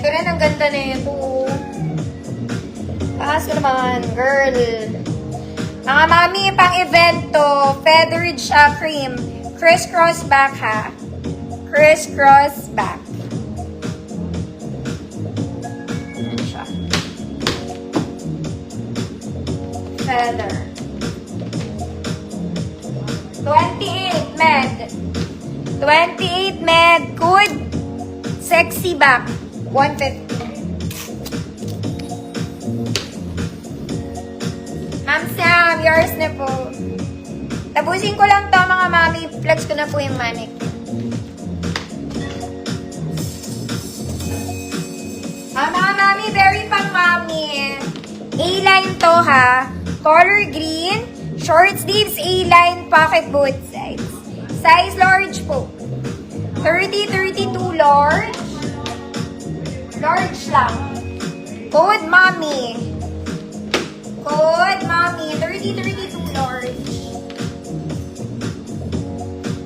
rin, ang ganda na ito. Pakas ko naman, girl. Mga mami, pang event to. Feathered siya, cream. Criss-cross back, ha? Criss-cross back. Ayan siya. Feather. 28 med. 28 med. Good. Sexy back. 150. Ma'am Sam, yours na po. Tapusin ko lang to mga mami. Flex ko na po yung manik. Mga mami, very pang mami. A-line to ha. Color green. Short sleeves A-line. Pocket both sides. Size large po. 30-32 large. Large lang. Code mommy. Code mommy. 30-32 large.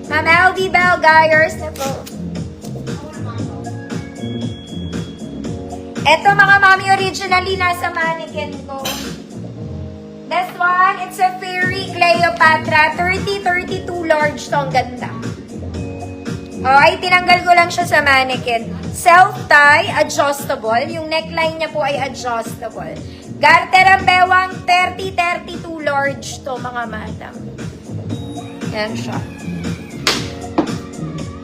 Ma'am LB Belgayers na po. Ito mga mami, originally nasa mannequin ko. This one, it's a Fairy Cleopatra. 30-32 large to. Ang ganda. Okay, tinanggal ko lang siya sa mannequin. Self-tie, adjustable. Yung neckline niya po ay adjustable. Garter ang bewang, 30-32 large to mga madam. Yan siya.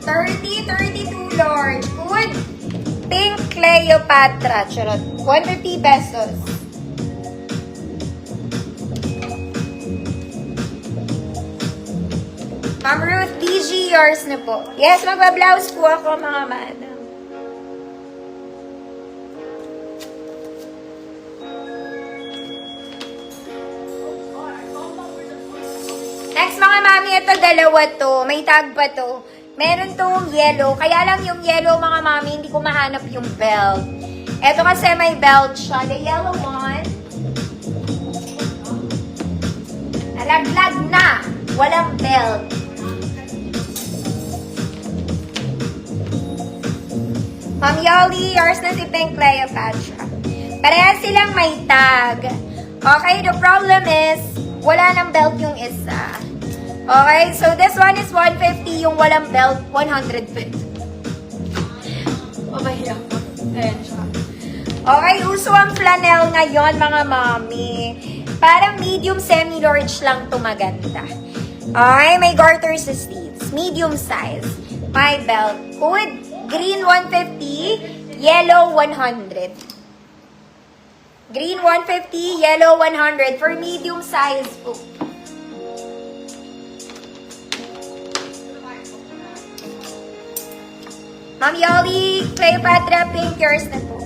30-32 large. Good. Pink Cleopatra. Charot. 150 pesos. Ma'am Ruth DG, yours na po. Yes, magba-blouse po ako mga madam. Next mga mami, ito dalawa to. May tag pa to. Meron tong yellow. Kaya lang yung yellow mga mami, hindi ko mahanap yung belt. Ito kasi may belt siya. The yellow one. Nalaglag na. Walang belt. Ma'am Yoli, yours na si Pink Cleopatra. Parehas silang may tag. Okay, the problem is, wala ng belt yung isa. Okay, so this one is 150, yung walang belt, 150. Pabaya ko. Ayan siya. Okay, uso ang flannel ngayon, mga mami. Parang medium semi-large lang to maganda. Okay, may garter sa sleeves. Medium size. May belt. Good. Green 150, yellow 100. Green 150, yellow 100 for medium size po. Ma'am Yoli, Cleopatra, pink, yours na po.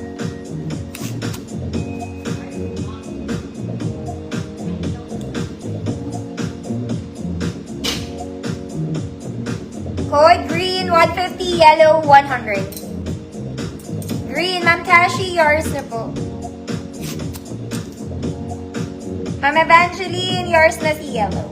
Code green, 150, yellow, 100. Green, Ma'am Tashi, yours na po. Ma'am Evangeline, yours na si yellow.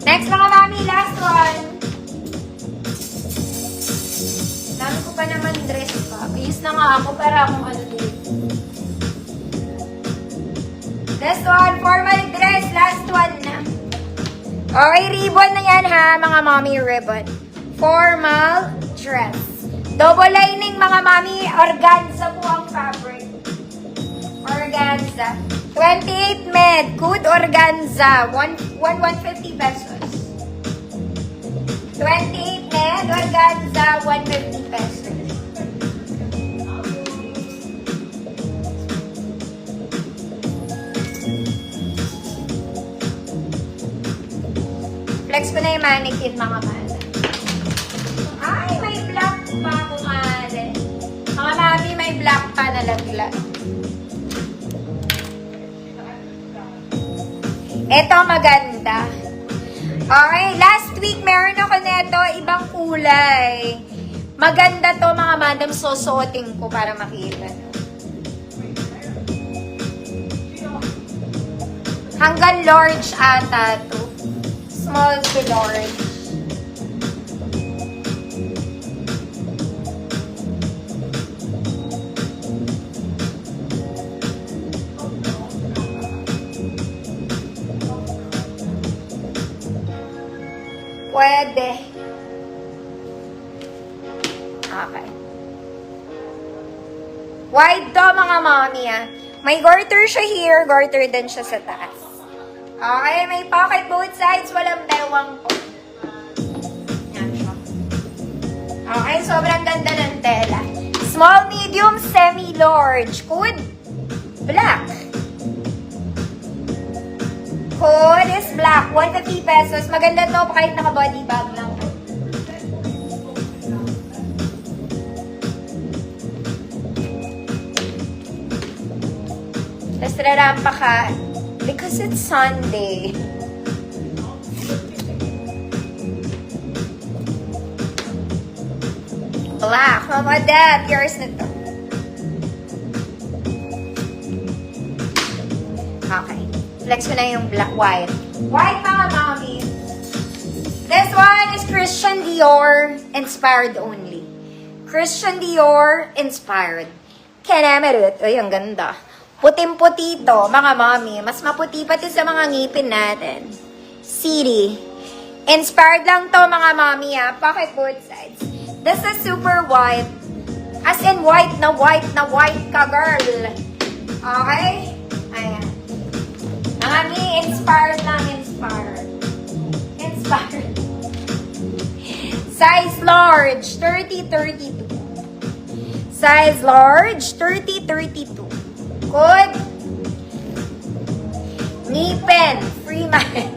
Next mga mami, last one. Dami ko pa naman dress pa. Ayos na nga ako para akong ano dito. Last one, formal dress. Last one na. Okay, ribbon na yan ha, mga mommy ribbon. Formal dress. Double lining, mga mommy. Organza po ang fabric. Organza. 28 med. Good organza. 150 pesos. 28 med. Organza. 150 pesos. Flex ko na yung mannequin, mga mami. Ay, may black pa, kumare. Mga mami, may black pa na laglag. Ito, maganda. Okay, last week, meron ako neto, ibang kulay. Maganda to, mga madam, susuotin ko para makita. Hanggang large ata to. Small to large. Pwede. Okay. Wide to mga mommy ah. May garter siya here, garter din siya sa taas. Okay, may pocket both sides, walang bewang po. Yan siya. Okay, sobrang ganda ng tela. Small, medium, semi-large. Code, black. Code is black, 150 pesos. Maganda to kahit naka-body bag lang. Tapos rarampa ka, because it's Sunday. Black. Mama, Dad, yours na to. Okay. Flex ko na yung black, white. White, mga mommy. This one is Christian Dior inspired only. Christian Dior inspired. Kanamarut. Uy, ang ganda. Puting-puti to, mga mommy. Mas maputi pati sa mga ngipin natin. City. Inspired lang to, mga mommy, ha. Pocket both sides. This is super white. As in white na white na white ka, girl. Okay? Ayan. Mami, inspired lang, inspired. Inspired. Size large, 30-32. Size large, 30-32. Good. Ngipin, free man.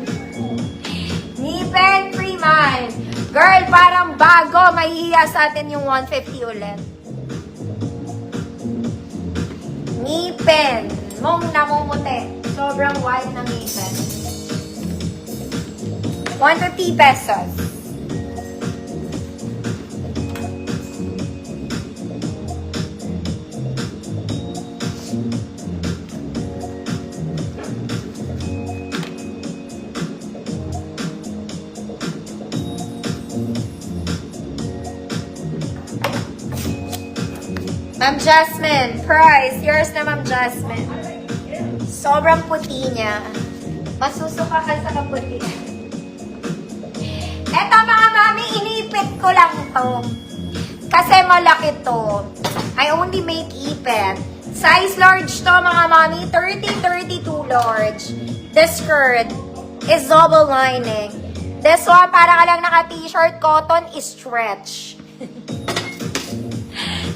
Ngipin, free man. Girl, parang bago. Mahihiya sa atin yung 150 ulit. Ngipin. Mong namumuti. Sobrang wide ng ngipin. 150 pesos. Ma'am Jasmine, price. Yours na, Ma'am Jasmine. Sobrang puti niya. Masusuka ka sa kaputi. Eto mga mami, inipit ko lang to. Kasi malaki to. I only make ipit. Size large to mga mami, 30-32 large. The skirt is double lining. This one, para ka lang naka-t-shirt, cotton is stretch.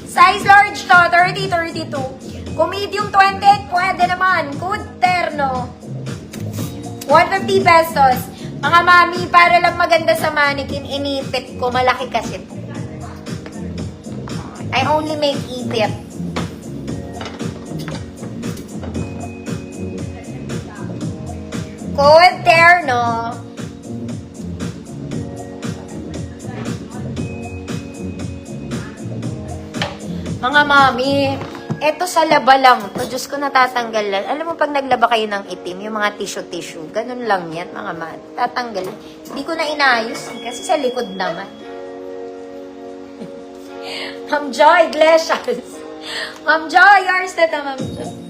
Size large to, 30-32. Kung medium 28, pwede naman. Good terno. 150 pesos. Mga mami, para lang maganda sa mannequin, inipit ko. Malaki kasi po. I only make ipit. Good terno. Mga mami, eto sa laba lang to. Diyos ko, natatanggal lang. Alam mo, pag naglaba kayo ng itim, yung mga tissue-tissue, ganun lang yan, mga mami. Tatanggal. Hindi ko na inayos kasi sa likod naman. Ma'am Joy Iglesias. Ma'am Joy, yours na to, Ma'am Joy.